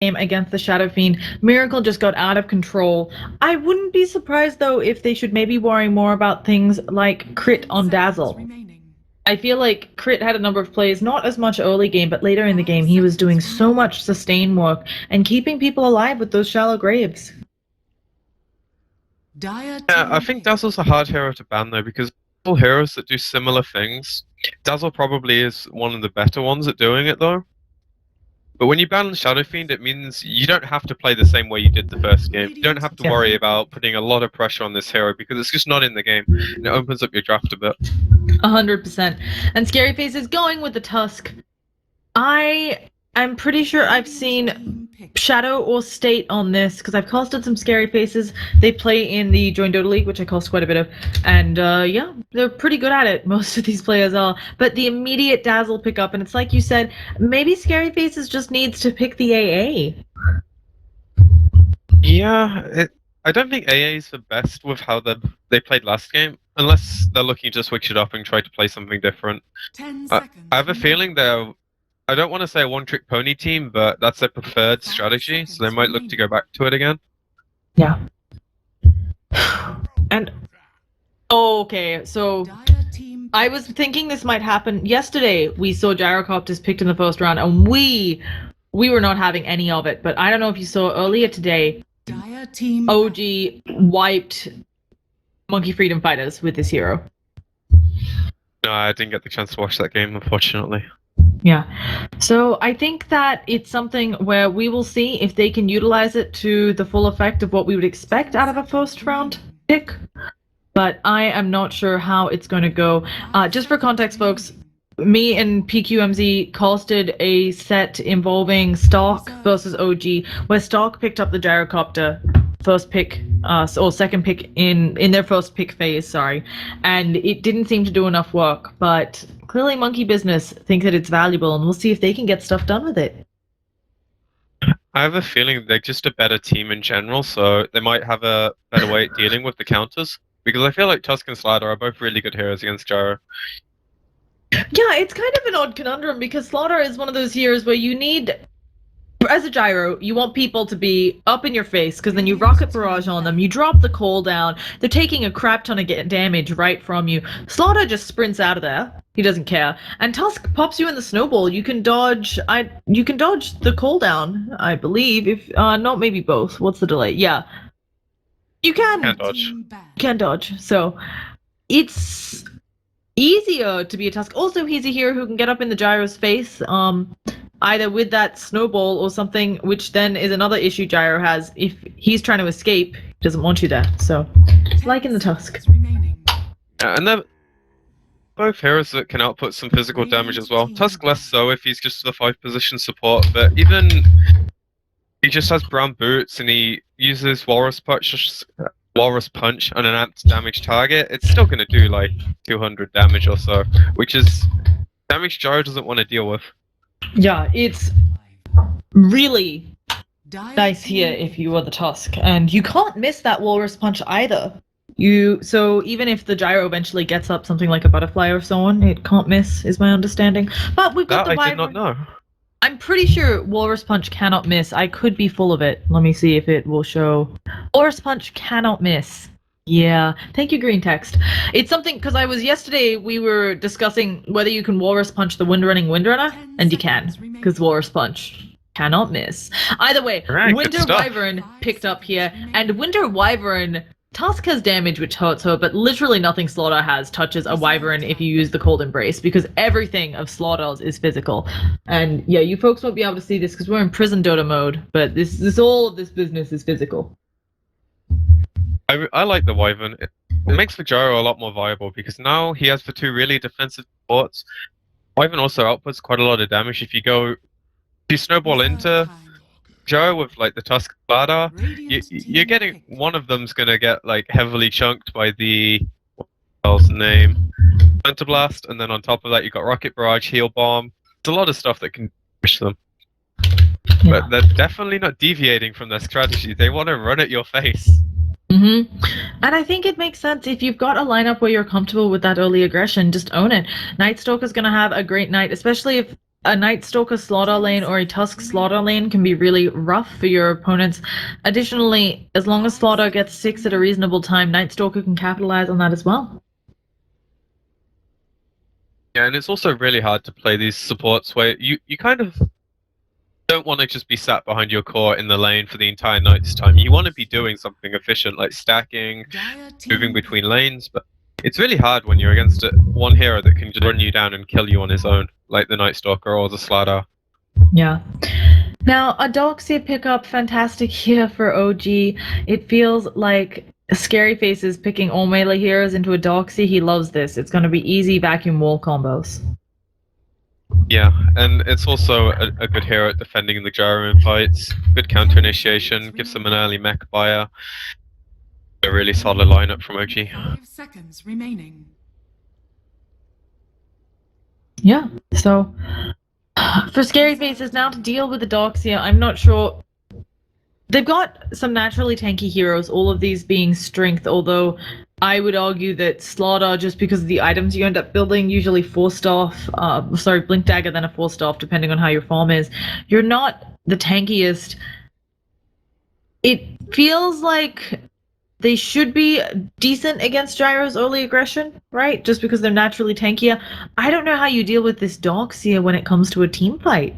game against the Shadow Fiend. Miracle just got out of control. I wouldn't be surprised though if they should maybe worry more about things like crit on Dazzle. I feel like Crit had a number of plays, not as much early game, but later in the game he was doing so much sustain work and keeping people alive with those shallow graves. Yeah, I think Dazzle's a hard hero to ban though, because all heroes that do similar things, Dazzle probably is one of the better ones at doing it though. But when you ban Shadow Fiend, it means you don't have to play the same way you did the first game. You don't have to worry about putting a lot of pressure on this hero because it's just not in the game. And it opens up your draft a bit. 100%. And ScaryFace is going with the Tusk. I'm pretty sure I've seen Shadow or State on this, because I've casted some ScaryFaces. They play in the Join Dota League, which I cast quite a bit of. And yeah, they're pretty good at it. Most of these players are. But the immediate Dazzle pickup, and it's like you said, maybe ScaryFaces just needs to pick the AA. Yeah, I don't think AA is the best with how they played last game, unless they're looking to switch it up and try to play something different. 10 seconds. I have a feeling I don't want to say a one-trick pony team, but that's their preferred strategy, so they might look to go back to it again. Yeah. And okay, so I was thinking this might happen. Yesterday, we saw Gyrocopters picked in the first round, and we were not having any of it. But I don't know if you saw earlier today, OG wiped Monkey Freedom Fighters with this hero. No, I didn't get the chance to watch that game, unfortunately. Yeah, so I think that it's something where we will see if they can utilize it to the full effect of what we would expect out of a first round pick, but I am not sure how it's going to go. Just for context, folks, me and PQMZ casted a set involving Stark versus OG, where Stark picked up the Gyrocopter first pick, or second pick in their first pick phase, sorry, and it didn't seem to do enough work, but clearly Monkey Business thinks that it's valuable, and we'll see if they can get stuff done with it. I have a feeling they're just a better team in general, so they might have a better way at dealing with the counters, because I feel like Tusk and Starladder are both really good heroes against Gyro. Yeah, it's kind of an odd conundrum, because Starladder is one of those heroes where you need, as a Gyro, you want people to be up in your face, because then you rocket barrage on them, you drop the cooldown, they're taking a crap ton of damage right from you. Starladder just sprints out of there, he doesn't care, and Tusk pops you in the snowball. You can dodge the cooldown, I believe, if not, maybe both. What's the delay? Yeah, you can dodge. So it's easier to be a Tusk. Also, he's a hero who can get up in the Gyro's face, either with that snowball or something, which then is another issue Gyro has. If he's trying to escape, he doesn't want you there. So, like in the Tusk. And they're both heroes that can output some physical damage as well. Tusk less so if he's just the 5 position support, but even he just has brown boots and he uses Walrus Punch on an amped damage target, it's still going to do like 200 damage or so, which is damage Gyro doesn't want to deal with. Yeah, it's really nice here if you are the Tusk, and you can't miss that Walrus Punch either. So even if the Gyro eventually gets up something like a butterfly or so on, it can't miss, is my understanding. But we've got I did not know. I'm pretty sure Walrus Punch cannot miss. I could be full of it. Let me see if it will show. Walrus Punch cannot miss. Yeah, thank you, Green Text. It's something, because yesterday we were discussing whether you can Walrus Punch the Windrunning Windrunner, and you can, because Walrus Punch cannot miss. Either way, right, Winter Wyvern picked up here, and Winter Wyvern, Tusk has damage which hurts her, but literally nothing Starladder has touches a Wyvern if you use the Cold Embrace, because everything of Starladder's is physical. And yeah, you folks won't be able to see this because we're in prison Dota mode, but all of this business is physical. I like the Wyvern. It makes the Gyro a lot more viable because now he has the 2 really defensive supports. Wyvern also outputs quite a lot of damage if you snowball into Gyro with like the Tusk Starladder. You're getting one of them's gonna get like heavily chunked by the what's the name? Hunter Blast, and then on top of that you got Rocket Barrage, Heal Bomb. There's a lot of stuff that can push them. Yeah. But they're definitely not deviating from their strategy. They want to run at your face. Mm-hmm. And I think it makes sense if you've got a lineup where you're comfortable with that early aggression, just own it. Night Stalker's going to have a great night, especially if a Night Stalker Slaughter lane or a Tusk Slaughter lane can be really rough for your opponents. Additionally, as long as Slaughter gets 6 at a reasonable time, Night Stalker can capitalize on that as well. Yeah, and it's also really hard to play these supports where you kind of don't want to just be sat behind your core in the lane for the entire night's time. You want to be doing something efficient like stacking, moving between lanes, but it's really hard when you're against one hero that can just run you down and kill you on his own, like the Night Stalker or the Sladder. Yeah. Now, a Doxia pickup, fantastic here for OG. It feels like ScaryFace is picking all melee heroes into a Doxia. He loves this. It's going to be easy vacuum wall combos. Yeah, and it's also a good hero at defending the gyro in fights. Good counter initiation, gives them an early mech buyer. A really solid lineup from OG. 5 seconds remaining. Yeah, so for ScaryFaces now to deal with the Doxia, I'm not sure. They've got some naturally tanky heroes, all of these being strength, although I would argue that Slaughter, just because of the items you end up building, usually 4-staff, Blink Dagger, then a 4-staff, depending on how your farm is, you're not the tankiest. It feels like they should be decent against Gyro's early aggression, right? Just because they're naturally tankier. I don't know how you deal with this Doxia when it comes to a team fight.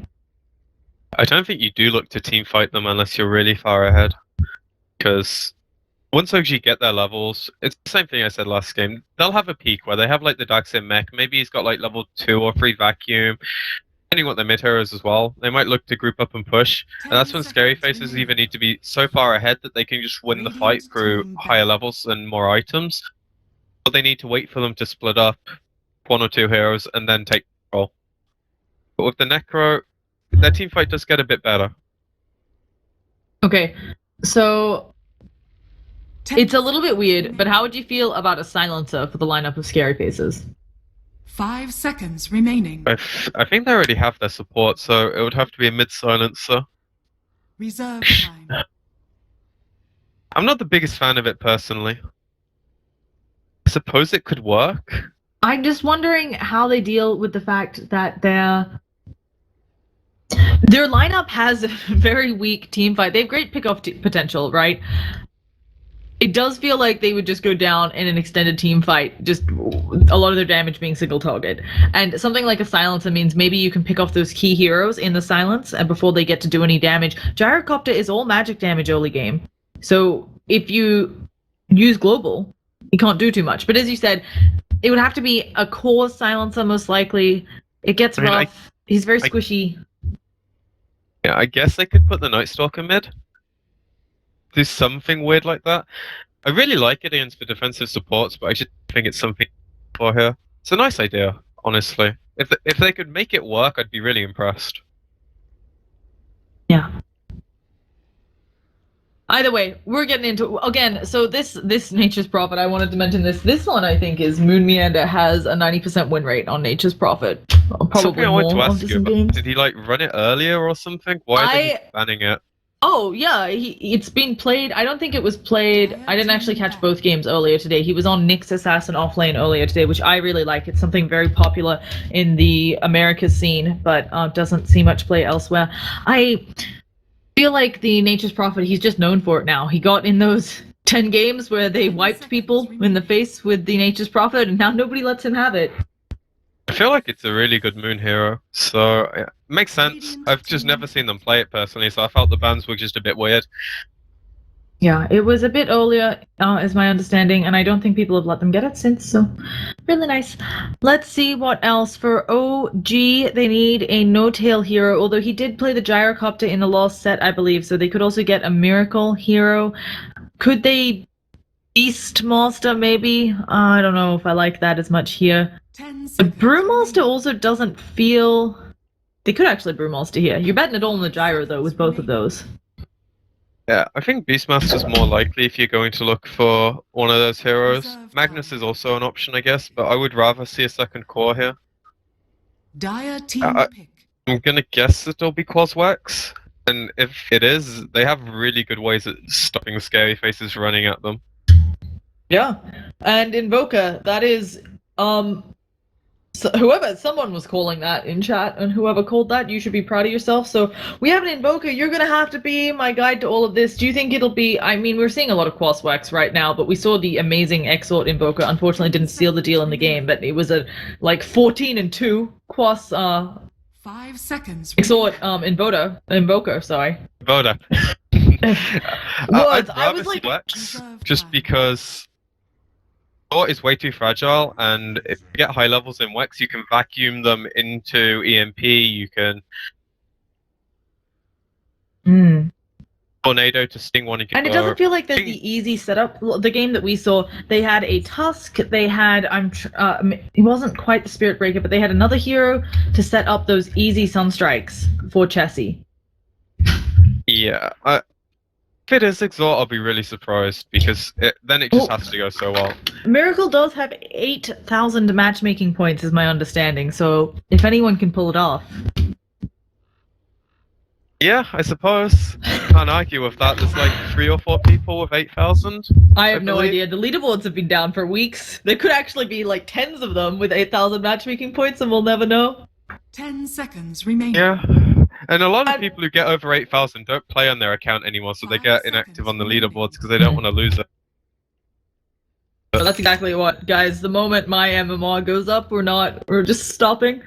I don't think you do look to team fight them unless you're really far ahead. Because once OG get their levels, it's the same thing I said last game. They'll have a peak where they have like the Daxia mech. Maybe he's got like level 2 or 3 vacuum. Depending what their mid heroes as well. They might look to group up and push. And that's when ScaryFaces even need to be so far ahead that they can just win the fight through higher levels and more items. But they need to wait for them to split up 1 or 2 heroes and then take control. But with the Necro, their team fight does get a bit better. Okay, so it's a little bit weird, but how would you feel about a silencer for the lineup of ScaryFaces? 5 seconds remaining. I think they already have their support, so it would have to be a mid silencer. Reserve time. I'm not the biggest fan of it personally. I suppose it could work. I'm just wondering how they deal with the fact that their lineup has a very weak team fight. They have great pick-off potential, right? It does feel like they would just go down in an extended team fight, just a lot of their damage being single target. And something like a silencer means maybe you can pick off those key heroes in the silence and before they get to do any damage. Gyrocopter is all magic damage early game. So if you use global, you can't do too much. But as you said, it would have to be a core silencer most likely. It gets rough. He's very squishy. Yeah, I guess they could put the Night Stalker mid. Do something weird like that. I really like it against the defensive supports, but I just think it's something for here. It's a nice idea, honestly. If they could make it work, I'd be really impressed. Yeah. Either way, we're getting into again. So this Nature's Prophet, I wanted to mention this. This one I think is Moon Meander has a 90% win rate on Nature's Prophet. Probably something I wanted to ask you about. games. Did he like run it earlier or something? Why are they banning it? Oh yeah, it's been played. I don't think it was played. I didn't actually catch both games earlier today. He was on Nyx Assassin offlane earlier today, which I really like. It's something very popular in the Americas scene, but doesn't see much play elsewhere. I feel like the Nature's Prophet, he's just known for it now. He got in those 10 games where they wiped people in the face with the Nature's Prophet, and now nobody lets him have it. I feel like it's a really good moon hero, so yeah, makes sense. I've just never seen them play it personally, so I felt the bans were just a bit weird. Yeah, it was a bit earlier, is my understanding, and I don't think people have let them get it since, so really nice. Let's see what else. For OG, they need a no-tail hero, although he did play the Gyrocopter in the last set, I believe, so they could also get a Miracle hero. Could they Beastmaster, maybe? I don't know if I like that as much here. The Brewmaster also doesn't feel... They could actually Brewmaster here. You're betting it all on the Gyro, though, with both of those. Yeah, I think Beastmaster's more likely if you're going to look for one of those heroes. Magnus is also an option, I guess, but I would rather see a second core here. Dire team pick. I'm gonna guess that it'll be Quaswax, and if it is, they have really good ways at stopping ScaryFaces running at them. Yeah, and Invoker, that is... So someone was calling that in chat, and whoever called that, you should be proud of yourself. So we have an Invoker. You're gonna have to be my guide to all of this. Do you think it'll be? I mean, we're seeing a lot of Quas wax right now, but we saw the amazing Exort Invoker. Unfortunately, didn't seal the deal in the game, but it was a 14-2 Quas 5 seconds. Exort Invoker. Sorry. Voda. Was I'd I rather was like Wex just because Thought is way too fragile, and if you get high levels in Wex, you can vacuum them into EMP, you can Tornado to sting one. And it doesn't feel like there's the easy setup. The game that we saw, they had a Tusk, they had, it wasn't quite the Spirit Breaker, but they had another hero to set up those easy Sunstrikes for Chessie. Yeah. If it is Exalt, I'll be really surprised, because then it just has to go so well. Miracle does have 8,000 matchmaking points, is my understanding, so if anyone can pull it off. Yeah, I suppose. Can't argue with that. There's like 3 or 4 people with 8,000. I have no idea. The leaderboards have been down for weeks. There could actually be like tens of them with 8,000 matchmaking points, and we'll never know. 10 seconds remaining. Yeah. And a lot of people who get over 8,000 don't play on their account anymore, so they get inactive on the leaderboards because they don't want to lose it. But that's exactly what, guys. The moment my MMR goes up, we're just stopping.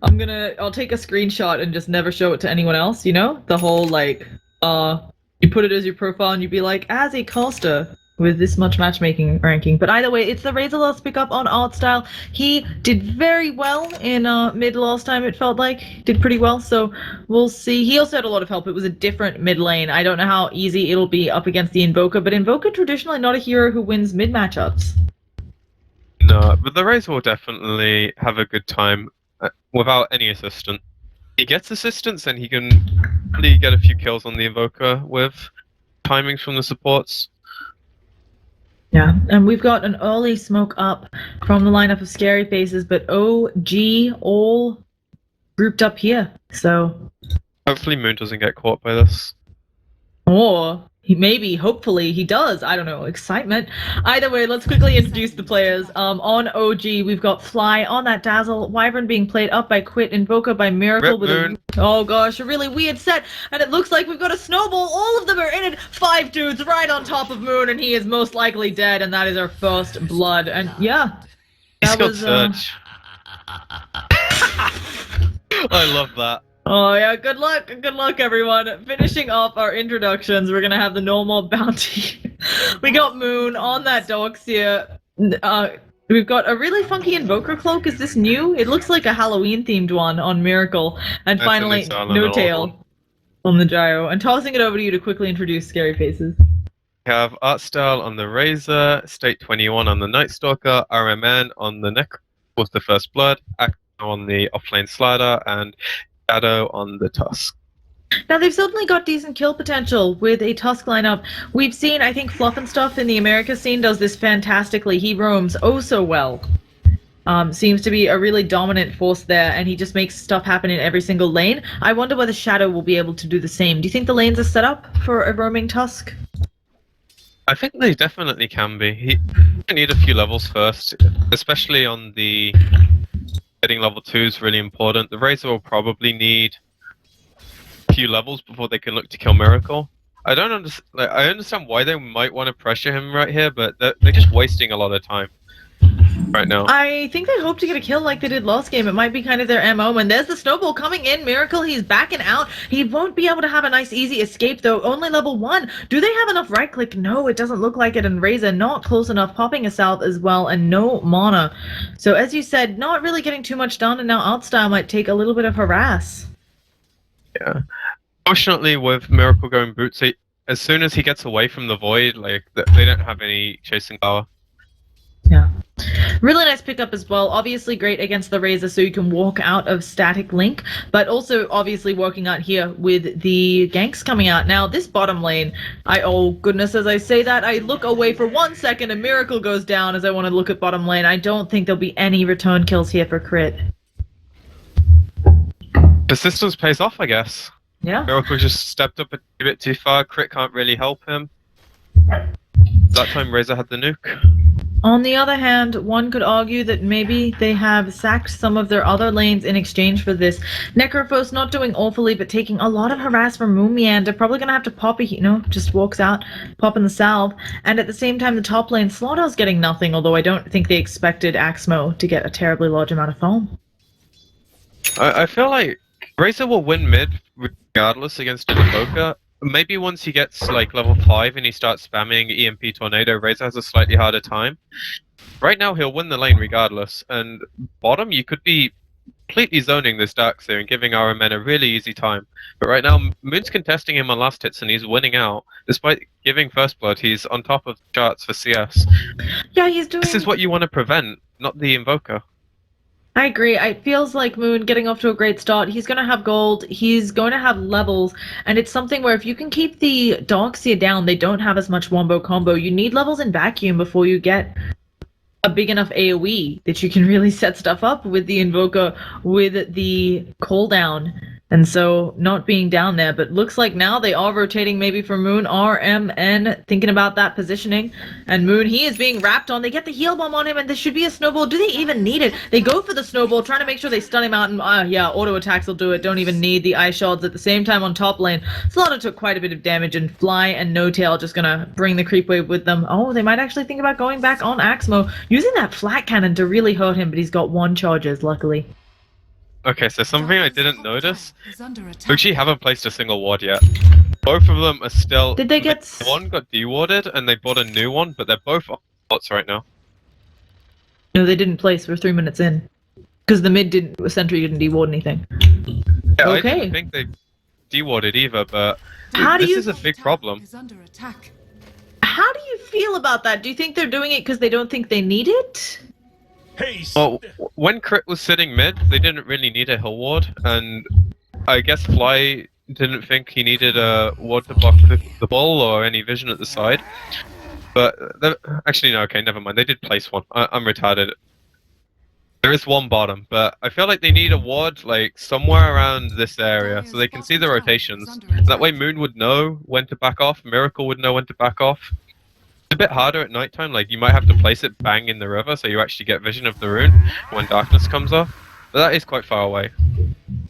I'll take a screenshot and just never show it to anyone else, you know? The whole, like, you put it as your profile and you'd be like, as a caster with this much matchmaking ranking. But either way, it's the Razor last pick up on art style. He did very well in mid last time, it felt like. Did pretty well, so we'll see. He also had a lot of help. It was a different mid lane. I don't know how easy it'll be up against the Invoker, but Invoker traditionally not a hero who wins mid matchups. No, but the Razor will definitely have a good time without any assistance. He gets assistance and he can really get a few kills on the Invoker with timings from the supports. Yeah, and we've got an early smoke up from the lineup of Scary Faces, but OG all grouped up here, so... Hopefully Moon doesn't get caught by this. Or hopefully he does. I don't know. Excitement. Either way, let's quickly introduce the players. On OG, we've got Fly on that Dazzle, Wyvern being played up by Quit, Invoker by Miracle with Moon. oh gosh, a really weird set, and it looks like we've got a snowball. All of them are in it. 5 dudes right on top of Moon, and he is most likely dead, and that is our first blood. And yeah, that was Surge. I love that. Oh yeah, good luck everyone. Finishing off our introductions, we're gonna have the normal bounty. We got Moon on that Doxia. We've got a really funky Invoker cloak. Is this new? It looks like a Halloween themed one on Miracle. And finally, No Tail on the Gyro. And tossing it over to you to quickly introduce Scary Faces. We have Art Style on the Razor, State 21 on the Night Stalker, RMN on the Neck with the First Blood, Acno on the Offlane Slider, and Shadow on the Tusk. Now, they've certainly got decent kill potential with a Tusk lineup. We've seen, I think, Fluff and Stuff in the America scene does this fantastically. He roams oh so well. Seems to be a really dominant force there, and he just makes stuff happen in every single lane. I wonder whether Shadow will be able to do the same. Do you think the lanes are set up for a roaming Tusk? I think they definitely can be. He need a few levels first, especially on the... Getting level 2 is really important. The Razor will probably need a few levels before they can look to kill Miracle. I don't understand. Like, I understand why they might want to pressure him right here, but they're just wasting a lot of time right now. I think they hope to get a kill like they did last game. It might be kind of their MO. And there's the snowball coming in. Miracle, he's backing out. He won't be able to have a nice easy escape though. Only level 1. Do they have enough right click? No, it doesn't look like it. And Razor not close enough. Popping a south as well, and no mana. So as you said, not really getting too much done, and now Outstyle might take a little bit of harass. Yeah. Fortunately, with Miracle going boots, as soon as he gets away from the Void, like they don't have any chasing power. Yeah. Really nice pickup as well. Obviously great against the Razor, so you can walk out of static link, but also obviously working out here with the ganks coming out. Now this bottom lane, oh goodness, as I say that, I look away for 1 second, a Miracle goes down as I want to look at bottom lane. I don't think there'll be any return kills here for Crit. Persistence pays off, I guess. Yeah. Miracle just stepped up a bit too far. Crit can't really help him. That time Razor had the nuke. On the other hand, one could argue that maybe they have sacked some of their other lanes in exchange for this. Necrophos not doing awfully, but taking a lot of harass from Moonmeander. Probably gonna have to pop just walks out, popping the salve. And at the same time, the top lane, Slaughter's getting nothing, although I don't think they expected Axmo to get a terribly large amount of foam. I feel like Razor will win mid regardless against an Invoker. Maybe once he gets like level 5 and he starts spamming EMP Tornado, Razor has a slightly harder time. Right now he'll win the lane regardless, and bottom you could be completely zoning this Darkseer and giving our men a really easy time. But right now Moon's contesting him on last hits and he's winning out. Despite giving first blood, he's on top of the charts for CS. Yeah, he's doing... This is what you want to prevent, not the Invoker. I agree. It feels like Moon getting off to a great start. He's going to have gold. He's going to have levels. And it's something where if you can keep the Darkseer down, they don't have as much wombo combo. You need levels in vacuum before you get a big enough AoE that you can really set stuff up with the Invoker with the cooldown. And so not being down there, but looks like now they are rotating maybe for Moon, RMN, thinking about that positioning. And Moon, he is being wrapped on. They get the heal bomb on him, and this should be a snowball. Do they even need it? They go for the snowball, trying to make sure they stun him out, and yeah, auto attacks will do it. Don't even need the ice shards. At the same time on top lane, Slaughter took quite a bit of damage, and Fly and No Tail just gonna bring the creep wave with them. Oh, they might actually think about going back on Axmo, using that flat cannon to really hurt him, but he's got 1 charges, luckily. Okay, so something I didn't notice. We actually haven't placed a single ward yet. Both of them are still... Did they get... One got dewarded and they bought a new one, but they're both on bots right now. No, they didn't place. We're 3 minutes in. Because the mid didn't... Sentry didn't deward anything. Yeah, Okay. I didn't think they dewarded either, but How this is a big problem. How do you feel about that? Do you think they're doing it because they don't think they need it? Well, when Crit was sitting mid, they didn't really need a hill ward, and I guess Fly didn't think he needed a ward to block the ball or any vision at the side. But, actually no, okay, never mind, they did place one. I'm retarded. There is one bottom, but I feel like they need a ward like somewhere around this area so they can see the rotations. That way Moon would know when to back off, Miracle would know when to back off. It's a bit harder at nighttime, like you might have to place it bang in the river so you actually get vision of the rune when darkness comes off. But that is quite far away.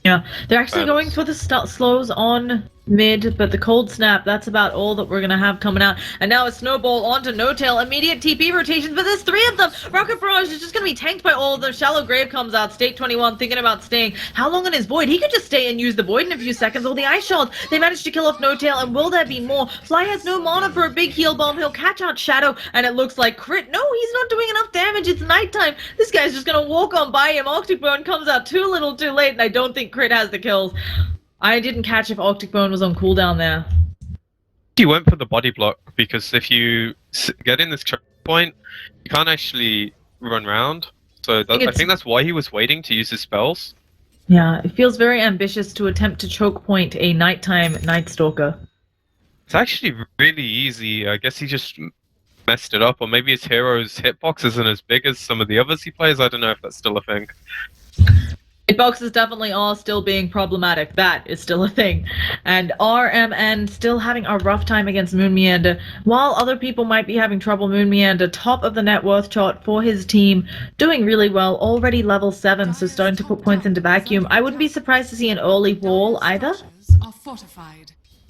Yeah, they're actually going for the slows on mid, but the cold snap, that's about all that we're gonna have coming out. And now a snowball onto No Tail, immediate TP rotations, but there's 3 of them! Rocket Barrage is just gonna be tanked by all of them. Shallow Grave comes out, State 21 thinking about staying. How long in his Void? He could just stay and use the Void in a few seconds, or the Ice Shard. They managed to kill off No Tail, and will there be more? Fly has no mana for a big heal bomb, he'll catch out Shadow, and it looks like Crit. No, he's not doing enough damage, it's nighttime. This guy's just gonna walk on by him. Octobone comes out too little too late, and I don't think Crit has the kills. I didn't catch if Octobone was on cooldown there. He went for the body block because if you get in this choke point, you can't actually run round. So I think that's why he was waiting to use his spells. Yeah, it feels very ambitious to attempt to choke point a nighttime Night Stalker. It's actually really easy. I guess he just messed it up, or maybe his hero's hitbox isn't as big as some of the others he plays. I don't know if that's still a thing. Hitboxes definitely are still being problematic. That is still a thing. And RMN still having a rough time against Moonmeander. While other people might be having trouble, Moonmeander, top of the net worth chart for his team, doing really well, already level 7, so starting to put points into vacuum. I wouldn't be surprised to see an early wall either.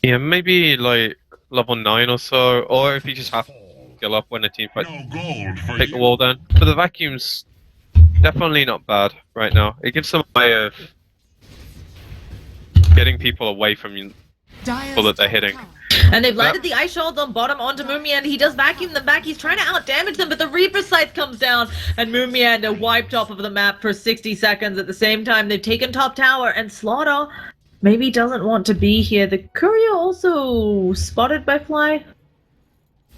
Yeah, maybe like level 9 or so, or if you just have to skill up when a team fights, take the wall down. But the vacuum's definitely not bad right now. It gives some way of getting people away from you, people that they're hitting. And they've landed the ice shards on bottom onto Moonmeander. He does vacuum them back. He's trying to out-damage them, but the Reaper Scythe comes down, and Moonmeander wiped off of the map for 60 seconds. At the same time, they've taken top tower, and Slaughter maybe doesn't want to be here. The Courier also spotted by Fly.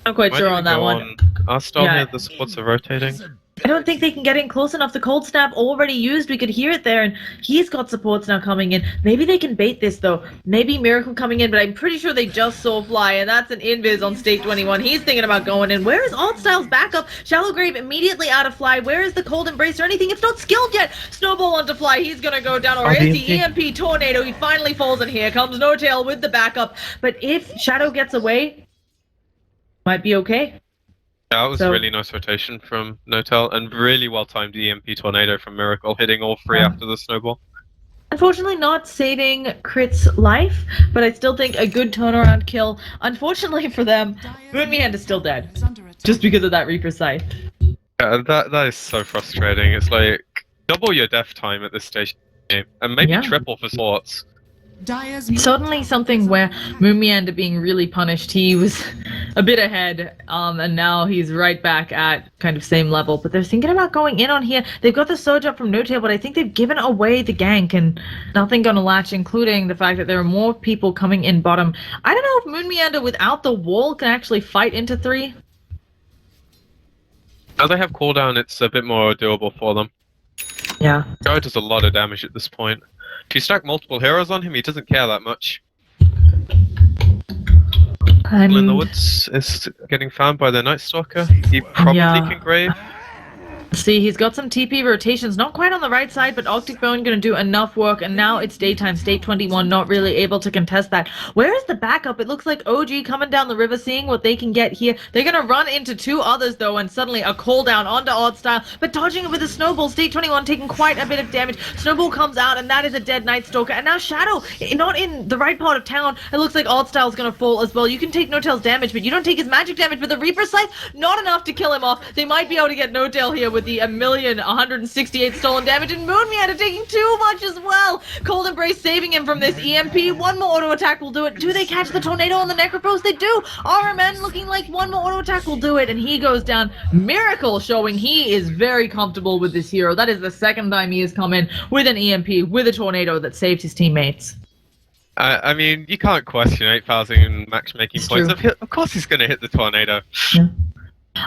I'm quite sure on that one. Our stall here, the supports are rotating. I don't think they can get in close enough. The cold snap already used. We could hear it there, and he's got supports now coming in. Maybe they can bait this, though. Maybe Miracle coming in, but I'm pretty sure they just saw Fly, and that's an invis on State 21. He's thinking about going in. Where is Altstyle's backup? Shallow Grave immediately out of Fly. Where is the Cold Embrace or anything? It's not skilled yet. Snowball onto Fly. He's gonna go down. Or is he? EMP Tornado. He finally falls, and here comes No Tail with the backup. But if Shadow gets away, might be okay. That was So- really nice rotation from Notel, and really well-timed EMP Tornado from Miracle, hitting all three Yeah. after the snowball. Unfortunately, not saving Crit's life, but I still think a good turnaround kill. Unfortunately for them, Moonmehand is still dead, just because of that Reaper Scythe. Yeah, that is so frustrating. It's like double your death time at this stage of the game, and maybe Yeah. triple for sports. Suddenly something where Moonmehand being really punished. He was a bit ahead, and now he's right back at kind of same level. But they're thinking about going in on here. They've got the surge up from No-Tail, but I think they've given away the gank and nothing gonna latch, including the fact that there are more people coming in bottom. I don't know if Moonmeander without the wall can actually fight into 3. Now they have cooldown, it's a bit more doable for them. Yeah. Joe does a lot of damage at this point. If you stack multiple heroes on him, he doesn't care that much. And In the Woods is getting found by the Night Stalker. He probably can grave. see, he's got some TP rotations, not quite on the right side, but Octic Bone gonna do enough work, and now it's daytime, State 21 not really able to contest that. Where is the backup? It looks like OG coming down the river, seeing what they can get here. They're gonna run into 2 others though, and suddenly a call down onto Oddstyle, but dodging it with a Snowball. State 21 taking quite a bit of damage. Snowball comes out, and that is a dead Night Stalker, and now Shadow, not in the right part of town. It looks like Oddstyle's gonna fall as well. You can take No-Tail's damage, but you don't take his magic damage, but the Reaper Scythe, not enough to kill him off. They might be able to get No-Tail here with the 1,168 stolen damage, and Moonmeander taking too much as well. Cold Embrace saving him from this EMP. One more auto attack will do it. Do they catch the tornado on the Necrophos? They do. RMN looking like one more auto attack will do it, and he goes down. Miracle showing he is very comfortable with this hero. That is the second time he has come in with an EMP, with a tornado that saved his teammates. I mean, you can't question 8,000 matchmaking It's points. true. Of course he's going to hit the tornado. Yeah.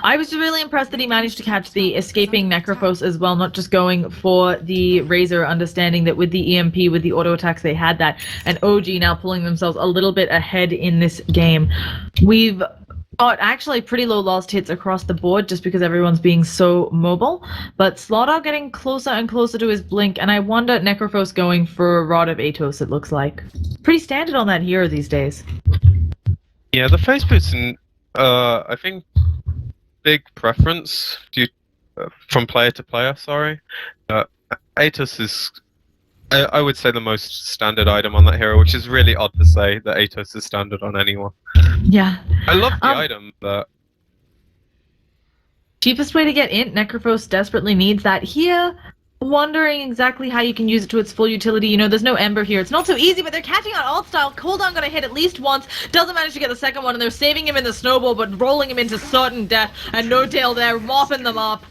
I was really impressed that he managed to catch the escaping Necrophos as well, not just going for the Razor, understanding that with the EMP, with the auto attacks, they had that. And OG now pulling themselves a little bit ahead in this game. We've got actually pretty low lost hits across the board just because everyone's being so mobile. But Slaughter getting closer and closer to his blink, and I wonder Necrophos going for Rod of Atos, it looks like. Pretty standard on that hero these days. Yeah, the face boots, I think, big preference from player to player, sorry. Atos is, I would say, the most standard item on that hero, which is really odd to say that Atos is standard on anyone. Yeah. I love the item, but... Cheapest way to get int, Necrophos desperately needs that. Here, wondering exactly how you can use it to its full utility. You know, there's no Ember here. It's not so easy, but they're catching out Alt-Style. Cooldown gonna hit at least once. Doesn't manage to get the second one, and they're saving him in the Snowball, but rolling him into certain death. And No-Tail there, mopping them up.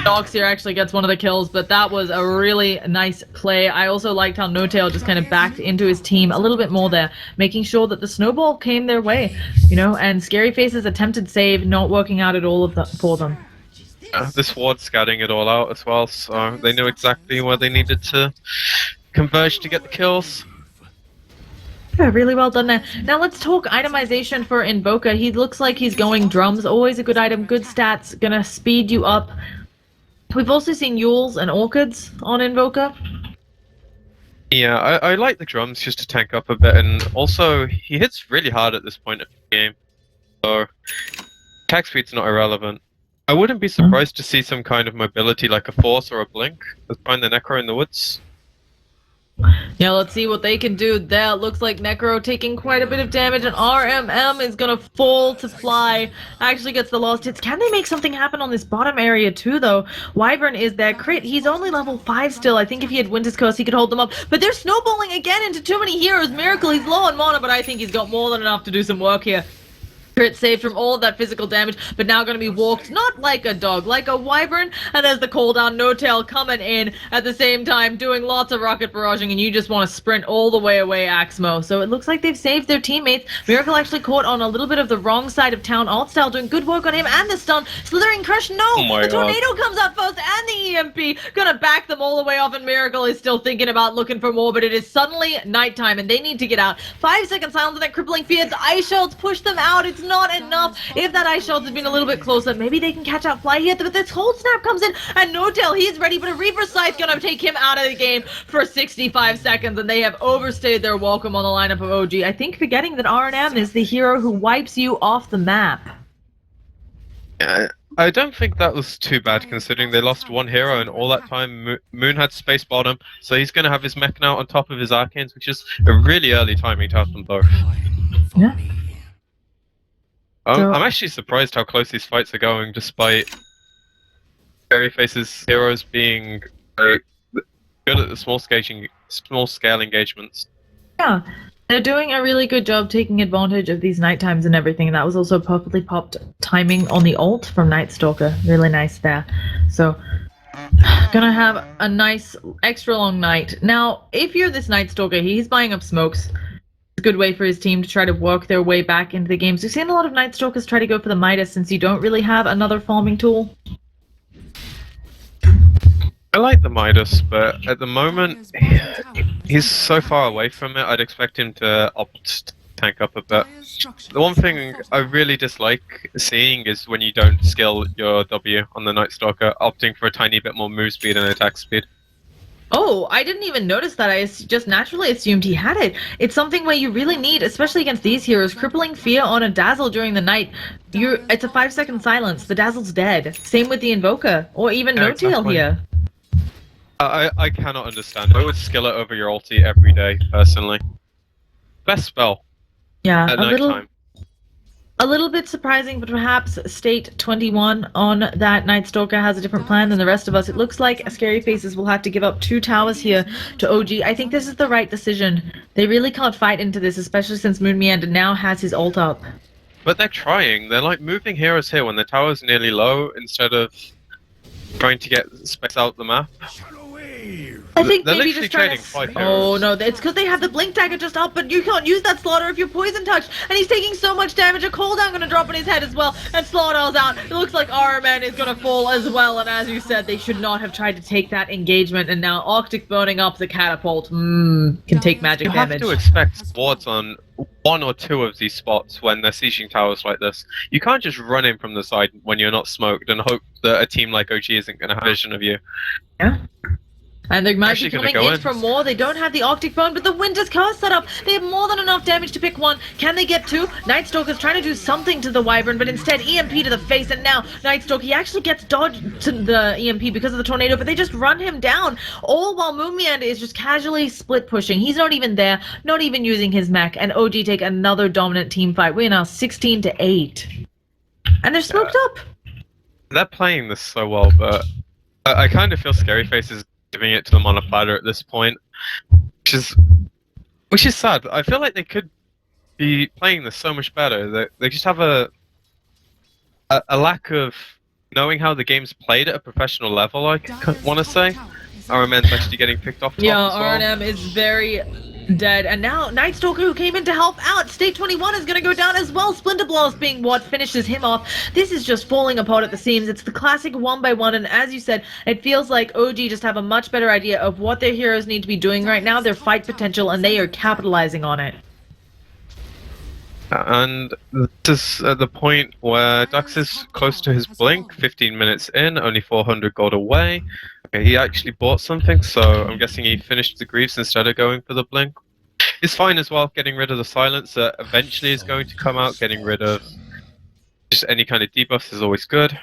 Dogs here actually gets one of the kills, but that was a really nice play. I also liked how No-Tail just kind of backed into his team a little bit more there, making sure that the Snowball came their way, you know, and ScaryFace's attempted save not working out at all for them. This ward scouting it all out as well, so they knew exactly where they needed to converge to get the kills. Yeah, really well done there. Now let's talk itemization for Invoker. He looks like he's going drums. Always a good item, good stats, gonna speed you up. We've also seen Yules and Orchids on Invoker. Yeah, I like the drums just to tank up a bit, and also he hits really hard at this point of the game, so attack speed's not irrelevant. I wouldn't be surprised to see some kind of mobility like a Force or a Blink. Let's find the Necro in the woods. Yeah, let's see what they can do there. It looks like Necro taking quite a bit of damage, and RMM is gonna fall to fly. Actually gets the lost hits. Can they make something happen on this bottom area too, though? Wyvern is there. Crit, he's only level 5 still. I think if he had Winter's Curse, he could hold them up. But they're snowballing again into too many heroes. Miracle, he's low on mana, but I think he's got more than enough to do some work here. Crit saved from all of that physical damage, but now going to be walked not like a dog, like a wyvern, and there's the cooldown, No-Tail coming in at the same time, doing lots of rocket barraging, and you just want to sprint all the way away, Axmo. So it looks like they've saved their teammates. Miracle actually caught on a little bit of the wrong side of town. Alt-Style doing good work on him, and the stun. Slithering Crush, no! The tornado comes out first, and the EMP. Gonna back them all the way off, and Miracle is still thinking about looking for more, but it is suddenly nighttime, and they need to get out. 5-second silence on that crippling field. Ice Shells push them out. It's not enough. If that Ice Shells had been a little bit closer, maybe they can catch out Fly here, but this Cold Snap comes in, and No-Tail, he's ready, but a Reaper Scythe gonna take him out of the game for 65 seconds, and they have overstayed their welcome on the lineup of OG. I think forgetting that RNM is the hero who wipes you off the map. I don't think that was too bad considering they lost one hero and all that time Moon had space bottom, so he's going to have his mech now on top of his arcanes, which is a really early timing to have them both. Yeah. I'm actually surprised how close these fights are going, despite ScaryFace's heroes being good at the small scale engagements. Yeah, they're doing a really good job taking advantage of these night times and everything. And that was also perfectly popped timing on the ult from Night Stalker. Really nice there. So, gonna have a nice extra long night. Now, if you're this Night Stalker, he's buying up smokes. It's a good way for his team to try to work their way back into the games. We've seen a lot of Night Stalkers try to go for the Midas since you don't really have another farming tool. I like the Midas, but at the moment, he's so far away from it, I'd expect him to opt to tank up a bit. The one thing I really dislike seeing is when you don't skill your W on the Night Stalker, opting for a tiny bit more move speed and attack speed. Oh, I didn't even notice that. I just naturally assumed he had it. It's something where you really need, especially against these heroes, crippling fear on a Dazzle during the night. It's a 5-second silence. The Dazzle's dead. Same with the Invoker, or even Yeah, No-Tail exactly. here. I cannot understand. I would skill it over your ulti every day, personally. Best spell Yeah, at night time. a little bit surprising, but perhaps State 21 on that Night Stalker has a different plan than the rest of us. It looks like ScaryFaces will have to give up 2 towers here to OG. I think this is the right decision. They really can't fight into this, especially since Moon Meander now has his ult up. But they're trying. They're like moving heroes here when the tower's nearly low instead of trying to get specs out the map. I think They're maybe literally just trying trading to... 5 Oh heroes. no, it's because they have the blink dagger just up, but you can't use that Slaughter if you're poison touched, and he's taking so much damage. A cooldown gonna drop on his head as well, and Slaughter's out. It looks like RMN is gonna fall as well, and as you said, they should not have tried to take that engagement, and now Arctic burning up the catapult, can take magic You have damage. to expect wards on 1 or 2 of these spots when they're sieging towers like this. You can't just run in from the side when you're not smoked and hope that a team like OG isn't going to have vision of you. Yeah. And they might Actually be gonna coming go in in. for more. They don't have the Arctic Bone, but the Winter's Curse set up. They have more than enough damage to pick 1. Can they get 2? Night Stalker's trying to do something to the Wyvern, but instead EMP to the face, and now Night Stalker, he actually gets dodged to the EMP because of the tornado, but they just run him down, all while Moon Meander is just casually split pushing. He's not even there, not even using his mech, and OG take another dominant team fight. We're now 16-8. And they're smoked up. They're playing this so well, but I kind of feel ScaryFace is giving it to them on a platter at this point, which is sad. I feel like they could be playing this so much better. They just have a lack of knowing how the game's played at a professional level. I want to say RMN's actually getting picked off top Yeah, as well. RNM is very dead, and now Night Stalker, who came in to help out, State 21 is gonna go down as well. Splinter Blast being what finishes him off. This is just falling apart at the seams. It's the classic 1-by-1, and as you said, it feels like OG just have a much better idea of what their heroes need to be doing right now, their fight potential, and they are capitalizing on it. And this is at the point where Dux is close to his blink, 15 minutes in, only 400 gold away. Okay, he actually bought something, so I'm guessing he finished the Greaves instead of going for the blink. He's fine as well, getting rid of the silence that eventually is going to come out, getting rid of just any kind of debuffs is always good.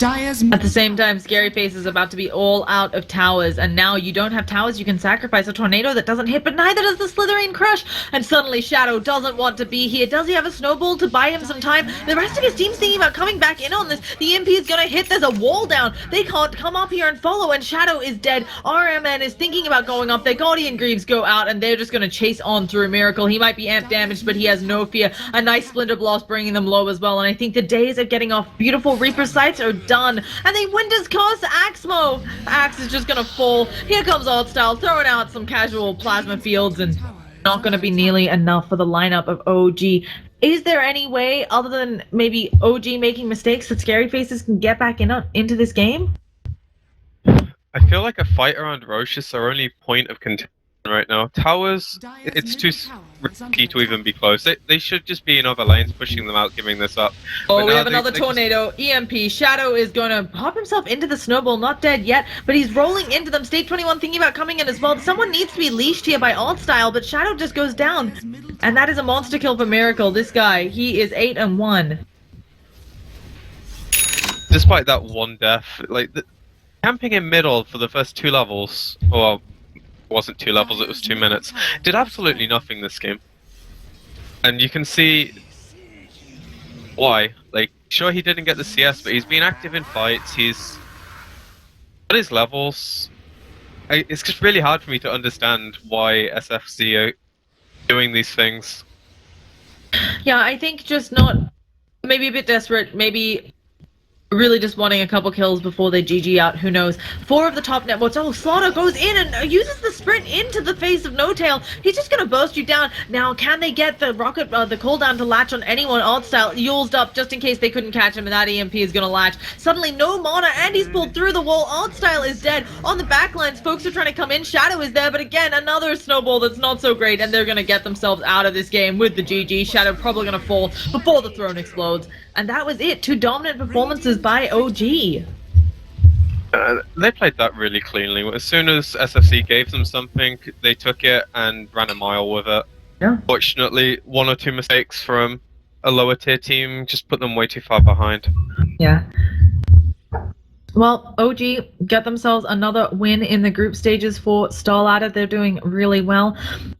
At the same time, ScaryFace is about to be all out of towers, and now you don't have towers, you can sacrifice a tornado that doesn't hit, but neither does the Slytherin Crush, and suddenly Shadow doesn't want to be here. Does he have a snowball to buy him some time? The rest of his team's thinking about coming back in on this. The EMP is gonna hit, there's a wall down. They can't come up here and follow, and Shadow is dead. RMN is thinking about going up, their Guardian Greaves go out, and they're just gonna chase on through Miracle. He might be amp damaged, but he has no fear. A nice Splinter Blast bringing them low as well, and I think the days of getting off beautiful Reaper sights are done. And they Winter's Curse Axmo! Axe is just gonna fall. Here comes Artstyle throwing out some casual plasma fields, and not gonna be nearly enough for the lineup of OG. Is there any way, other than maybe OG making mistakes, that ScaryFaces can get back into this game? I feel like a fight around Roche is our only point of contention right now. Towers, it's too risky to even be close. They should just be in other lanes, pushing them out, giving this up. Oh, But we now have another tornado. EMP. Shadow is gonna pop himself into the snowball. Not dead yet, but he's rolling into them. State 21 thinking about coming in as well. Someone needs to be leashed here by Artstyle, but Shadow just goes down. And that is a monster kill for Miracle. This guy, he is 8-1. despite that one death, like camping in middle for the first 2 levels, well, it wasn't 2 levels, it was 2 minutes, did absolutely nothing this game. And you can see why. Like, sure, he didn't get the CS, but he's been active in fights, he's at his levels. It's just really hard for me to understand why SFZ are doing these things. Yeah, I think just not, maybe a bit desperate, maybe really just wanting a couple kills before they GG out, who knows. 4 of the top networks. Oh, Slaughter goes in and uses the sprint into the face of No Tail. He's just gonna burst you down. Now, can they get the rocket, the cooldown to latch on anyone? Alt style, Yulesed up just in case they couldn't catch him, and that EMP is gonna latch. Suddenly, no mana, and he's pulled through the wall. Alt style is dead. On the backlines, folks are trying to come in. Shadow is there, but again, another snowball that's not so great, and they're gonna get themselves out of this game with the GG. Shadow probably gonna fall before the throne explodes. And that was it. 2 dominant performances by OG. They played that really cleanly. As soon as SFC gave them something, they took it and ran a mile with it. Yeah. Fortunately, 1 or 2 mistakes from a lower tier team just put them way too far behind. Yeah. Well, OG get themselves another win in the group stages for Starladder. They're doing really well.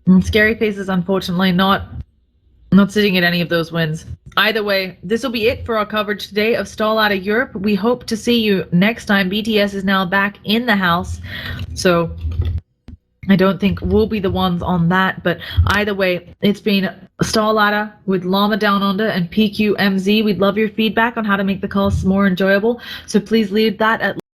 And ScaryFace is unfortunately not sitting at any of those wins. Either way, this will be it for our coverage today of Starladder Europe. We hope to see you next time. BTS is now back in the house, so I don't think we'll be the ones on that. But either way, it's been Starladder with Llama Down Under and PQMZ. We'd love your feedback on how to make the calls more enjoyable, so please leave that at